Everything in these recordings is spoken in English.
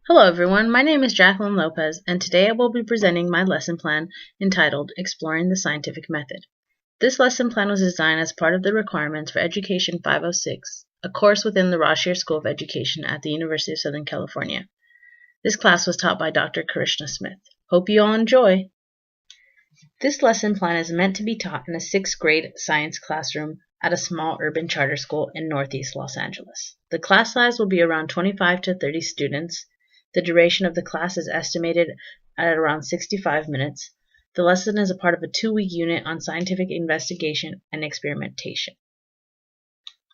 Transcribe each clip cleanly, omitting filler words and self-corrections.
Hello everyone, my name is Jacqueline Lopez, and today I will be presenting my lesson plan entitled Exploring the Scientific Method. This lesson plan was designed as part of the requirements for Education 506, a course within the Rossier School of Education at the University of Southern California. This class was taught by Dr. Karishna Smith. Hope you all enjoy! This lesson plan is meant to be taught in a 6th grade science classroom at a small urban charter school in Northeast Los Angeles. The class size will be around 25 to 30 students. The duration of the class is estimated at around 65 minutes. The lesson is a part of a 2-week unit on scientific investigation and experimentation.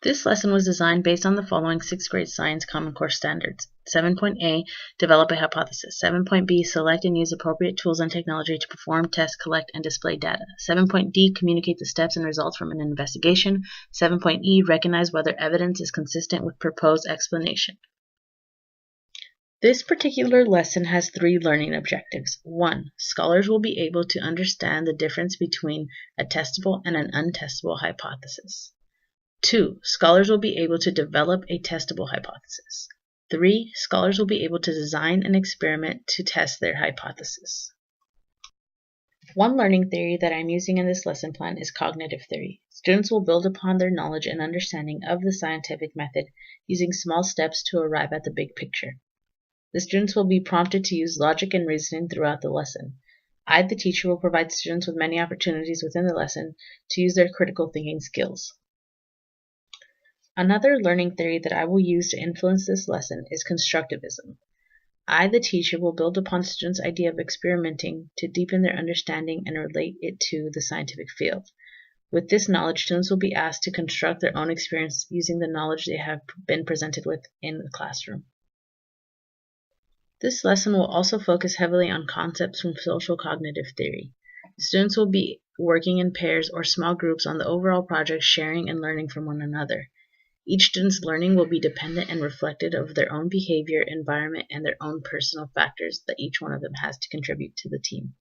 This lesson was designed based on the following 6th grade science Common Core standards. 7.A, develop a hypothesis. 7.B, select and use appropriate tools and technology to perform, test, collect, and display data. 7.D, communicate the steps and results from an investigation. 7.E, recognize whether evidence is consistent with proposed explanation. This particular lesson has 3 learning objectives. 1. Scholars will be able to understand the difference between a testable and an untestable hypothesis. 2. Scholars will be able to develop a testable hypothesis. 3. Scholars will be able to design an experiment to test their hypothesis. One learning theory that I'm using in this lesson plan is cognitive theory. Students will build upon their knowledge and understanding of the scientific method using small steps to arrive at the big picture. The students will be prompted to use logic and reasoning throughout the lesson. I, the teacher, will provide students with many opportunities within the lesson to use their critical thinking skills. Another learning theory that I will use to influence this lesson is constructivism. I, the teacher, will build upon students' idea of experimenting to deepen their understanding and relate it to the scientific field. With this knowledge, students will be asked to construct their own experience using the knowledge they have been presented with in the classroom. This lesson will also focus heavily on concepts from social cognitive theory. Students will be working in pairs or small groups on the overall project, sharing and learning from one another. Each student's learning will be dependent and reflective of their own behavior, environment, and their own personal factors that each one of them has to contribute to the team.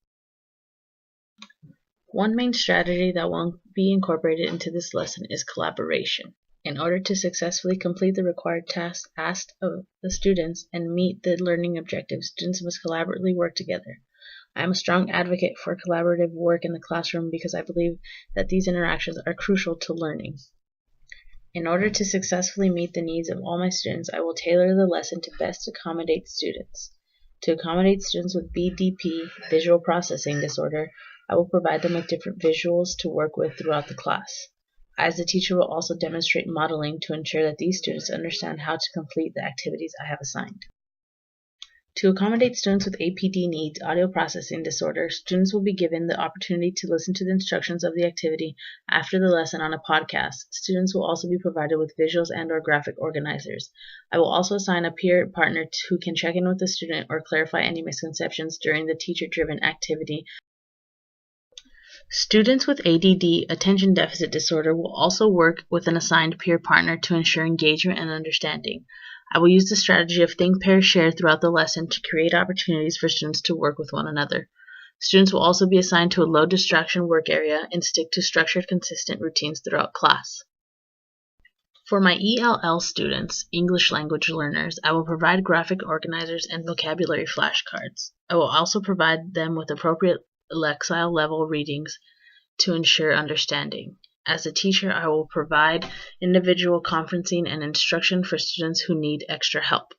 One main strategy that will be incorporated into this lesson is collaboration. In order to successfully complete the required tasks asked of the students and meet the learning objectives, students must collaboratively work together. I am a strong advocate for collaborative work in the classroom because I believe that these interactions are crucial to learning. In order to successfully meet the needs of all my students, I will tailor the lesson to best accommodate students. To accommodate students with BDP, visual processing disorder, I will provide them with different visuals to work with throughout the class. I, as a teacher, will also demonstrate modeling to ensure that these students understand how to complete the activities I have assigned. To accommodate students with APD needs, audio processing disorder, students will be given the opportunity to listen to the instructions of the activity after the lesson on a podcast. Students will also be provided with visuals and/or graphic organizers. I will also assign a peer partner who can check in with the student or clarify any misconceptions during the teacher-driven activity. Students with ADD, attention deficit disorder, will also work with an assigned peer partner to ensure engagement and understanding. I will use the strategy of think, pair, share throughout the lesson to create opportunities for students to work with one another. Students will also be assigned to a low distraction work area and stick to structured, consistent routines throughout class. For my ELL students, English language learners, I will provide graphic organizers and vocabulary flashcards. I will also provide them with appropriate Lexile level readings to ensure understanding. As a teacher, I will provide individual conferencing and instruction for students who need extra help.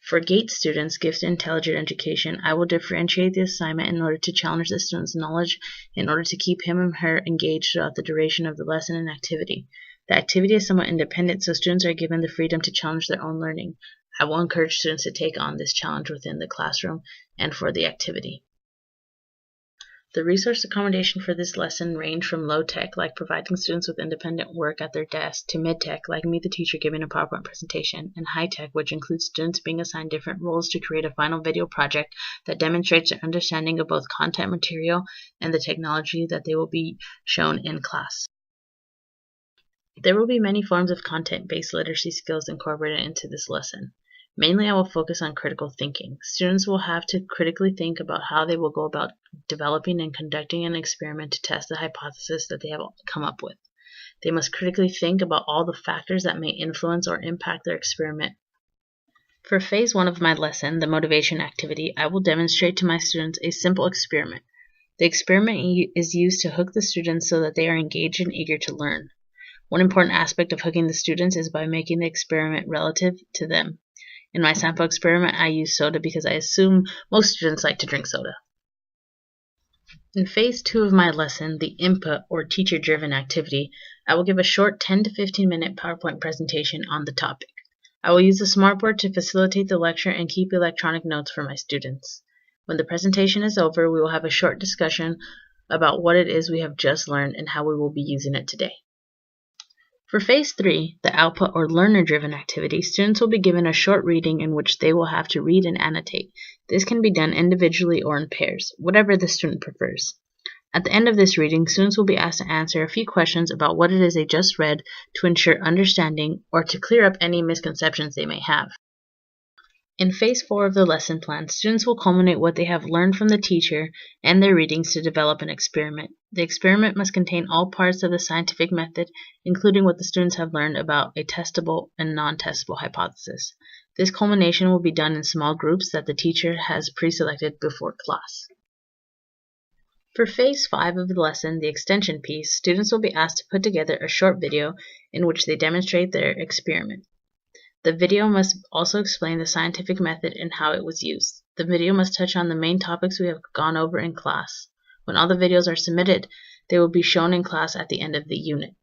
For GATE students, Gifted Intelligent Education, I will differentiate the assignment in order to challenge the student's knowledge in order to keep him or her engaged throughout the duration of the lesson and activity. The activity is somewhat independent, so students are given the freedom to challenge their own learning. I will encourage students to take on this challenge within the classroom and for the activity. The resource accommodation for this lesson range from low-tech, like providing students with independent work at their desk, to mid-tech, like me, the teacher, giving a PowerPoint presentation, and high-tech, which includes students being assigned different roles to create a final video project that demonstrates their understanding of both content material and the technology that they will be shown in class. There will be many forms of content-based literacy skills incorporated into this lesson. Mainly, I will focus on critical thinking. Students will have to critically think about how they will go about developing and conducting an experiment to test the hypothesis that they have come up with. They must critically think about all the factors that may influence or impact their experiment. For phase 1 of my lesson, the motivation activity, I will demonstrate to my students a simple experiment. The experiment is used to hook the students so that they are engaged and eager to learn. One important aspect of hooking the students is by making the experiment relative to them. In my sample experiment, I use soda because I assume most students like to drink soda. In phase 2 of my lesson, the input or teacher-driven activity, I will give a short 10 to 15 minute PowerPoint presentation on the topic. I will use the smartboard to facilitate the lecture and keep electronic notes for my students. When the presentation is over, we will have a short discussion about what it is we have just learned and how we will be using it today. For phase 3, the output or learner-driven activity, students will be given a short reading in which they will have to read and annotate. This can be done individually or in pairs, whatever the student prefers. At the end of this reading, students will be asked to answer a few questions about what it is they just read to ensure understanding or to clear up any misconceptions they may have. In phase 4 of the lesson plan, students will culminate what they have learned from the teacher and their readings to develop an experiment. The experiment must contain all parts of the scientific method, including what the students have learned about a testable and non-testable hypothesis. This culmination will be done in small groups that the teacher has pre-selected before class. For phase 5 of the lesson, the extension piece, students will be asked to put together a short video in which they demonstrate their experiment. The video must also explain the scientific method and how it was used. The video must touch on the main topics we have gone over in class. When all the videos are submitted, they will be shown in class at the end of the unit.